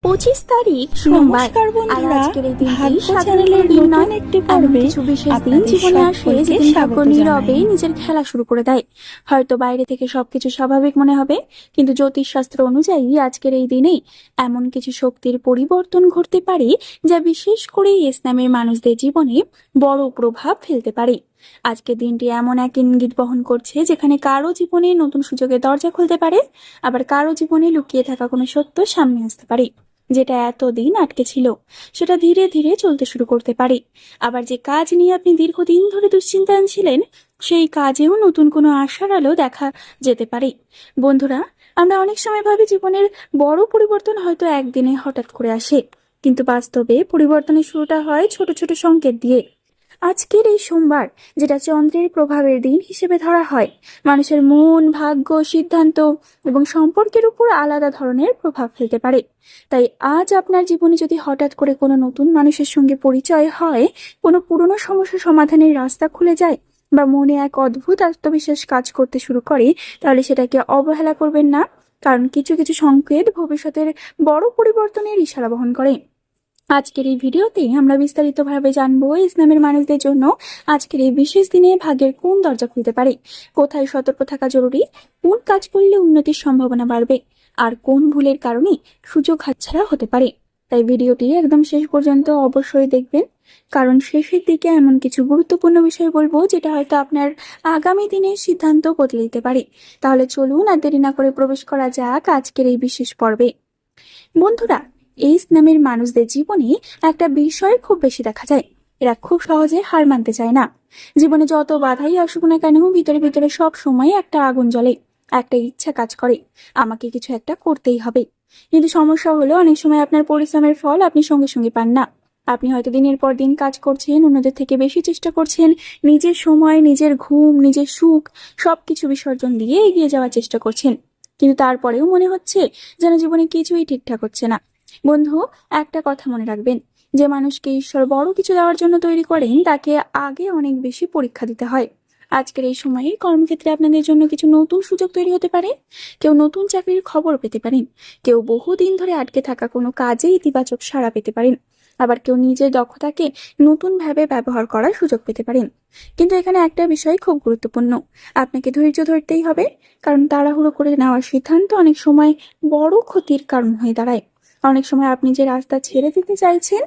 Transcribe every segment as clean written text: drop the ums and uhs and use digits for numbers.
25 তারিখ সোমবার। আর আজকের এই দিনটি সাধারণ দিন নয়, এমন কিছু বিশেষ দিন জীবনে আসে যেদিন ভাগ্য নীরবে নিজের খেলা শুরু করে দেয়। হয়তো বাইরে থেকে সবকিছু স্বাভাবিক মনে হবে, কিন্তু জ্যোতিষশাস্ত্র অনুযায়ী আজকের এই দিনেই এমন কিছু শক্তির পরিবর্তন ঘটতে পারে যা বিশেষ করে ইসলামের মানুষদের জীবনে বড় প্রভাব ফেলতে পারে। আজকের দিনটি এমন এক ইঙ্গিত বহন করছে যেখানে কারো জীবনে নতুন সুযোগের দরজা খুলতে পারে, আবার কারো জীবনে লুকিয়ে থাকা কোনো সত্য সামনে আসতে পারে। যেটা এতদিন আটকে ছিল সেটা ধীরে ধীরে চলতে শুরু করতে পারে। আবার যে কাজ নিয়ে আপনি দীর্ঘদিন ধরে দুশ্চিন্তায় ছিলেন, সেই কাজেও নতুন কোনো আশার আলো দেখা যেতে পারে। বন্ধুরা, আমরা অনেক সময় ভাবি জীবনের বড় পরিবর্তন হয়তো একদিনে হঠাৎ করে আসে, কিন্তু বাস্তবে পরিবর্তনের শুরুটা হয় ছোট ছোট সংকেত দিয়ে। আজকের এই সোমবার, যেটা চন্দ্রের প্রভাবের দিন হিসেবে ধরা হয়, মানুষের মন, ভাগ্য, সিদ্ধান্ত এবং সম্পর্কের উপর আলাদা ধরনের প্রভাব ফেলতে পারে। তাই আজ আপনার জীবনে যদি হঠাৎ করে কোনো নতুন মানুষের সঙ্গে পরিচয় হয়, কোনো পুরনো সমস্যা সমাধানের রাস্তা খুলে যায়, বা মনে এক অদ্ভুত আত্মবিশ্বাস কাজ করতে শুরু করে, তাহলে সেটাকে অবহেলা করবেন না। কারণ কিছু কিছু সংকেত ভবিষ্যতের বড় পরিবর্তনের ইশারা বহন করে। আজকের এই ভিডিওতে আমরা বিস্তারিতভাবে জানবো ইসলামের মানুষদের জন্য আজকের এই বিশেষ দিনে ভাগ্যের কোন দরজা খুলতে পারে, কোথায় সতর্ক থাকা জরুরি, কোন কাজ করলে উন্নতির সম্ভাবনা বাড়বে, আর কোন ভুলের কারণে সুযোগ হাতছাড়া হতে পারে। তাই ভিডিওটি একদম শেষ পর্যন্ত অবশ্যই দেখবেন, কারণ শেষের দিকে এমন কিছু গুরুত্বপূর্ণ বিষয় বলবো যেটা হয়তো আপনার আগামী দিনের সিদ্ধান্ত বদলে দিতে পারে। তাহলে চলুন আর দেরি না করে প্রবেশ করা যাক আজকের এই বিশেষ পর্বে। বন্ধুরা, এই ইসলামের মানুষদের জীবনে একটা বিষয় খুব বেশি দেখা যায়, এরা খুব সহজে হার মানতে চায় না। জীবনে যত বাধাই আসুক না কেন, ভিতরে ভিতরে সব সময় একটা আগুন জ্বলে, একটা ইচ্ছা কাজ করে, আমাকে কিছু একটা করতেই হবে। কিন্তু সমস্যা হলো অনেক সময় আপনার পরিশ্রমের ফল আপনি সঙ্গে সঙ্গে পান না। আপনি হয়তো দিনের পর দিন কাজ করছেন, অন্যদের থেকে বেশি চেষ্টা করছেন, নিজের সময়, নিজের ঘুম, নিজের সুখ সবকিছু বিসর্জন দিয়ে এগিয়ে যাওয়ার চেষ্টা করছেন, কিন্তু তারপরেও মনে হচ্ছে যেন জীবনে কিছুই ঠিকঠাক হচ্ছে না। বন্ধু, একটা কথা মনে রাখবেন, যে মানুষকে ঈশ্বর বড় কিছু দেওয়ার জন্য তৈরি করেন, তাকে আগে অনেক বেশি পরীক্ষা দিতে হয়। আজকের এই সময়ে কর্মক্ষেত্রে আপনাদের জন্য কিছু নতুন সুযোগ তৈরি হতে পারে। কেউ নতুন চাকরির খবর পেতে পারেন, কেউ বহুদিন ধরে আটকে থাকা কোনো কাজে ইতিবাচক সাড়া পেতে পারেন, আবার কেউ নিজের দক্ষতাকে নতুন ভাবে ব্যবহার করার সুযোগ পেতে পারেন। কিন্তু এখানে একটা বিষয় খুব গুরুত্বপূর্ণ, আপনাকে ধৈর্য ধরতেই হবে, কারণ তাড়াহুড়ো করে নেওয়ার সিদ্ধান্ত অনেক সময় বড় ক্ষতির কারণ হয়ে দাঁড়ায়। অনেক সময় আপনি যে রাস্তা ছেড়ে দিতে চাইছেন,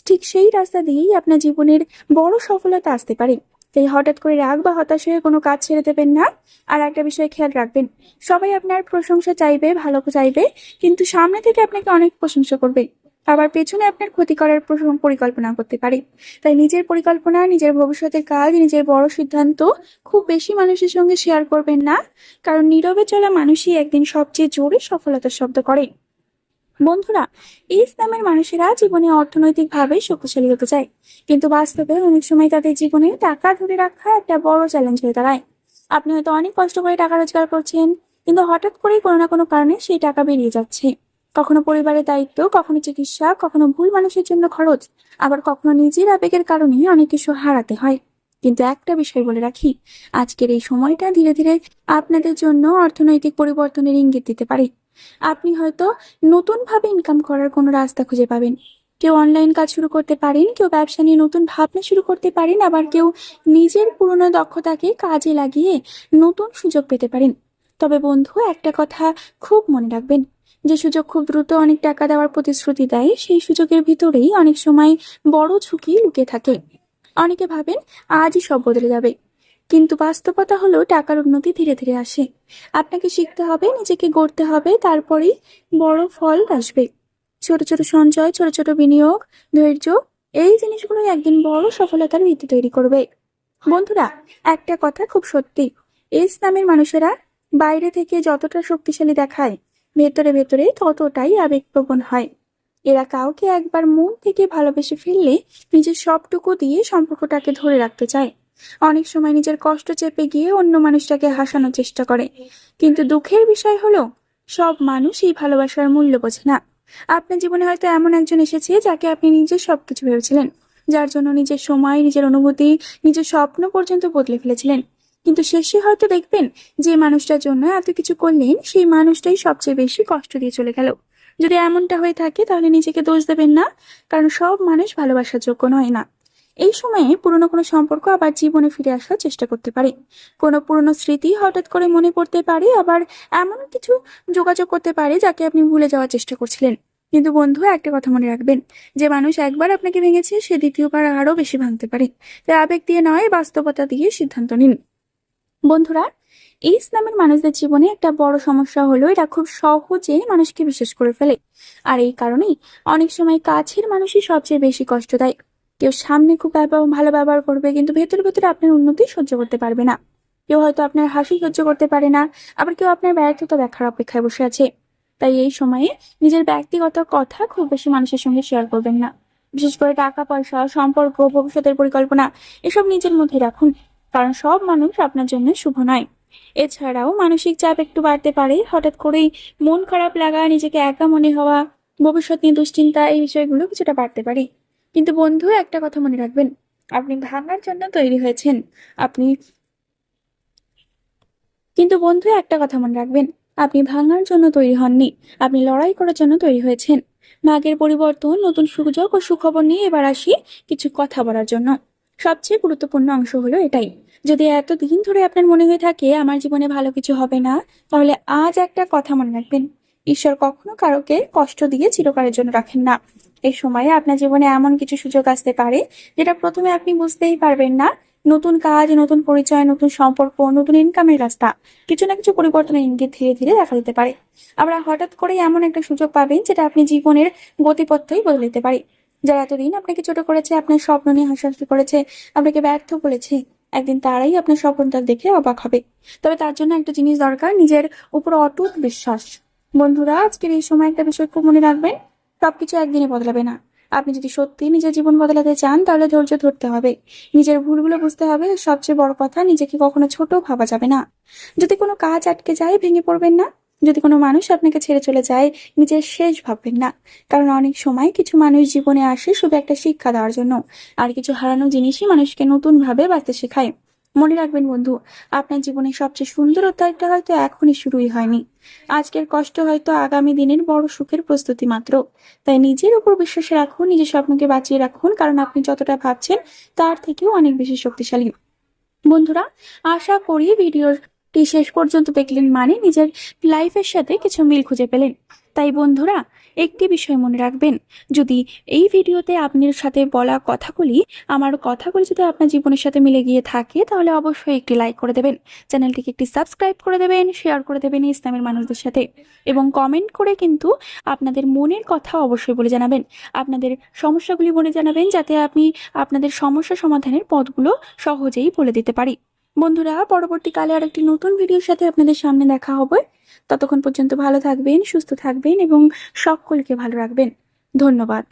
ঠিক সেই রাস্তা দিয়েই আপনার জীবনের বড় সফলতা আসতে পারে। তাই হঠাৎ করে রাগ বা হতাশ হয়ে কোনো কাজ ছেড়ে দেবেন না। আর একটা বিষয় খেয়াল রাখবেন, সবাই আপনার প্রশংসা চাইবে, ভালো চাইবে, কিন্তু সামনে থেকে আপনাকে অনেক প্রশংসা করবে, আবার পেছনে আপনার ক্ষতি করার পরিকল্পনা করতে পারে। তাই নিজের পরিকল্পনা, নিজের ভবিষ্যতের কাজ, নিজের বড় সিদ্ধান্ত খুব বেশি মানুষের সঙ্গে শেয়ার করবেন না, কারণ নীরবে চলা মানুষই একদিন সবচেয়ে জোরে সফলতার শব্দ করে। বন্ধুরা, এই ইসলামের মানুষেরা জীবনে অর্থনৈতিকভাবে শক্তিশালী হতে চায়, কিন্তু বাস্তবে অনেক সময় তাদের জীবনে টাকা ধরে রাখা একটা বড় চ্যালেঞ্জ হয়ে দাঁড়ায়। আপনি হয়তো অনেক কষ্ট করে টাকা রোজগার করছেন, কিন্তু হঠাৎ করেই কোনো না কোনো কারণে সেই টাকা বেরিয়ে যাচ্ছে। কখনো পরিবারের দায়িত্ব, কখনো চিকিৎসা, কখনো ভুল মানুষের জন্য খরচ, আবার কখনো নিজের আবেগের কারণে অনেক কিছু হারাতে হয়। কিন্তু একটা বিষয় বলে রাখি, আজকের এই সময়টা ধীরে ধীরে আপনাদের জন্য অর্থনৈতিক পরিবর্তনের ইঙ্গিত দিতে পারে। আপনি হয়তো নতুন ভাবে ইনকাম করার কোনো রাস্তা খুঁজে পাবেন। কেউ অনলাইন কাজ শুরু করতে পারেন, কেউ ব্যবসা নিয়ে নতুন ভাবনা শুরু করতে পারেন, আবার কেউ নিজের পুরনো দক্ষতাকে কাজে লাগিয়ে নতুন সুযোগ পেতে পারেন। তবে বন্ধু, একটা কথা খুব মনে রাখবেন, যে সুযোগ খুব দ্রুত অনেক টাকা দেওয়ার প্রতিশ্রুতি দেয়, সেই সুযোগের ভিতরেই অনেক সময় বড় ঝুঁকি লুকিয়ে থাকে। অনেকে ভাবেন আজই সব বদলে যাবে, কিন্তু বাস্তবতা হলো টাকার উন্নতি ধীরে ধীরে আসে। আপনাকে শিখতে হবে, নিজেকে গড়তে হবে, তারপরেই বড় ফল আসবে। ছোট ছোট সঞ্চয়, ছোট ছোট বিনিয়োগ, ধৈর্য, এই জিনিসগুলো একদিন বড় সফলতার ভিত্তি তৈরি করবে। বন্ধুরা, একটা কথা খুব সত্যি, এই ইসলামের মানুষেরা বাইরে থেকে যতটা শক্তিশালী দেখায়, ভেতরে ভেতরে ততটাই আবেগপ্রবণ হয়। এরা কাউকে একবার মন থেকে ভালোবেসে ফেললে নিজের সবটুকু দিয়ে সম্পর্কটাকে ধরে রাখতে চায়। অনেক সময় নিজের কষ্ট চেপে গিয়ে অন্য মানুষটাকে হাসানোর চেষ্টা করে, কিন্তু দুঃখের বিষয় হলো সব মানুষ এই ভালোবাসার মূল্য বোঝে না। আপনার জীবনে হয়তো এমন একজন এসেছে যাকে আপনি নিজের সবকিছু ভেবেছিলেন, যার জন্য নিজের সময়, নিজের অনুভূতি, নিজের স্বপ্ন পর্যন্ত বদলে ফেলেছিলেন, কিন্তু শেষে হয়তো দেখবেন যে মানুষটার জন্য এত কিছু করলেন, সেই মানুষটাই সবচেয়ে বেশি কষ্ট দিয়ে চলে গেল। যদি এমনটা হয়ে থাকে তাহলে নিজেকে দোষ দেবেন না, কারণ সব মানুষ ভালোবাসার যোগ্য নয় না। এই সময়ে পুরনো কোনো সম্পর্ক আবার জীবনে ফিরে আসার চেষ্টা করতে পারে। কোনো পুরনো স্মৃতি হঠাৎ করে মনে পড়তে পারে, আবার এমন কিছু যোগাযোগ করতে পারে যাকে আপনি ভুলে যাওয়ার চেষ্টা করছিলেন। কিন্তু বন্ধু, একটা কথা মনে রাখবেন, যে মানুষ একবার আপনাকে ভেঙেছে সে দ্বিতীয়বার আরো বেশি ভাঙতে পারে। তাই আবেগ দিয়ে নয়, বাস্তবতা দিয়ে সিদ্ধান্ত নিন। বন্ধুরা, এই ইসলামের মানুষদের জীবনে একটা বড় সমস্যা হলো এরা খুব সহজে মানুষকে বিশ্বাস করে ফেলে। আর এই কারণেই অনেক সময় কাছের মানুষই সবচেয়ে বেশি কষ্ট দেয়। কেউ সামনে খুব ভালো ব্যবহার করবে, কিন্তু ভেতরে ভেতরে আপনার উন্নতি সহ্য করতে পারবে না। কেউ হয়তো আপনার হাসি সহ্য করতে পারে না, আবার কেউ আপনার ব্যর্থতা দেখার অপেক্ষায় বসে আছে। তাই এই সময়ে নিজের ব্যক্তিগত কথা খুব বেশি মানুষের সঙ্গে শেয়ার করবেন না। বিশেষ করে টাকা পয়সা, সম্পর্ক, ভবিষ্যতের পরিকল্পনা এসব নিজের মধ্যে রাখুন, কারণ সব মানুষ আপনার জন্য শুভ নয়। এছাড়াও মানসিক চাপ একটু বাড়তে পারে। হঠাৎ করেই মন খারাপ লাগা, নিজেকে একা মনে হওয়া, ভবিষ্যৎ নিয়ে দুশ্চিন্তা, এই বিষয়গুলো কিছুটা বাড়তে পারে। কিন্তু বন্ধু, একটা কথা মনে রাখবেন, আপনি ভাঙার জন্য তৈরি হয়েছেন। আপনি কিন্তু বন্ধু, একটা কথা মনে রাখবেন, আপনি ভাঙার জন্য তৈরি হননি, আপনি লড়াই করার জন্য তৈরি হয়েছেন। ভাগ্যের পরিবর্তন, নতুন সুযোগ ও সুখবর নিয়ে এবার আসি কিছু কথা বলার জন্য। সবচেয়ে গুরুত্বপূর্ণ অংশ হলো এটাই, যদি এতদিন ধরে আপনার মনে হয়ে থাকে আমার জীবনে ভালো কিছু হবে না, তাহলে আজ একটা কথা মনে রাখবেন, ঈশ্বর কখনো কারোকে কষ্ট দিয়ে চিরকালের জন্য রাখেন না। এই সময়ে আপনার জীবনে এমন কিছু সুযোগ আসতে পারে যেটা প্রথমে আপনি বুঝতেই পারবেন না। নতুন কাজ, নতুন পরিচয়, নতুন সম্পর্ক, নতুন ইনকামের রাস্তা, কিছু না কিছু পরিবর্তনের ইঙ্গিত ধীরে ধীরে দেখা দিতে পারে। আবার হঠাৎ করে এমন একটা সুযোগ পাবেন যেটা আপনি জীবনের গতিপথই বদলে দিতে পারে। যারা এতদিন আপনাকে ছোট করেছে, আপনার স্বপ্ন নিয়ে হাসাহাসি করেছে, আপনাকে ব্যর্থ বলেছে, একদিন তারাই আপনার সফলতা দেখে অবাক হবে। তবে তার জন্য একটা জিনিস দরকার, নিজের উপর অটুট বিশ্বাস। বন্ধুরা, আজকের এই সময় একটা বিষয় খুব মনে রাখবেন, সবকিছু একদিনে বদলাবে না। আপনি যদি সত্যি নিজের জীবন বদলাতে চান তাহলে ধৈর্য ধরতে হবে, নিজের ভুলগুলো বুঝতে হবে, আর সবচেয়ে বড় কথা, নিজেকে কখনো ছোট ভাবা যাবে না। যদি কোনো কাজ আটকে যায় ভেঙে পড়বেন না, যদি কোনো মানুষ আপনাকে ছেড়ে চলে যায় নিজের শেষ ভাববেন না। কারণ অনেক সময় কিছু মানুষ জীবনে আসে শুধু একটা শিক্ষা দেওয়ার জন্য, আর কিছু হারানো জিনিসই মানুষকে নতুন ভাবে বাঁচতে শেখায়। মনে রাখবেন বন্ধু, আপনার জীবনের সবচেয়ে সুন্দর অধ্যায়টা হয়তো এখনই শুরুই হয়নি। আজকের কষ্ট হয়তো আগামী দিনের বড় সুখের প্রস্তুতি মাত্র। তাই নিজের উপর বিশ্বাস রাখুন, নিজের স্বপ্নকে বাঁচিয়ে রাখুন, কারণ আপনি যতটা ভাবছেন তার থেকেও অনেক বেশি শক্তিশালী। বন্ধুরা, আশা করি ভিডিওটি শেষ পর্যন্ত দেখলেন মানে নিজের লাইফের সাথে কিছু মিল খুঁজে পেলেন। তাই বন্ধুরা, একটি বিষয় মনে রাখবেন, যদি এই ভিডিওতে আপনার সাথে বলা কথাগুলি যদি আপনার জীবনের সাথে মিলে গিয়ে থাকে তাহলে অবশ্যই একটি লাইক করে দেবেন, চ্যানেলটিকে একটি সাবস্ক্রাইব করে দেবেন, শেয়ার করে দেবেন ইসলামের মানুষদের সাথে, এবং কমেন্ট করে কিন্তু আপনাদের মনের কথা অবশ্যই বলে জানাবেন। আপনাদের সমস্যাগুলি বলে জানাবেন, যাতে আপনি আপনাদের সমস্যা সমাধানের পথগুলো সহজেই বলে দিতে পারি। বন্ধুরা, পরবর্তীকালে আর একটি নতুন ভিডিওর সাথে আপনাদের সামনে দেখা হবে। ততক্ষণ পর্যন্ত ভালো থাকবেন, সুস্থ থাকবেন এবং সকলকে ভালো রাখবেন। ধন্যবাদ।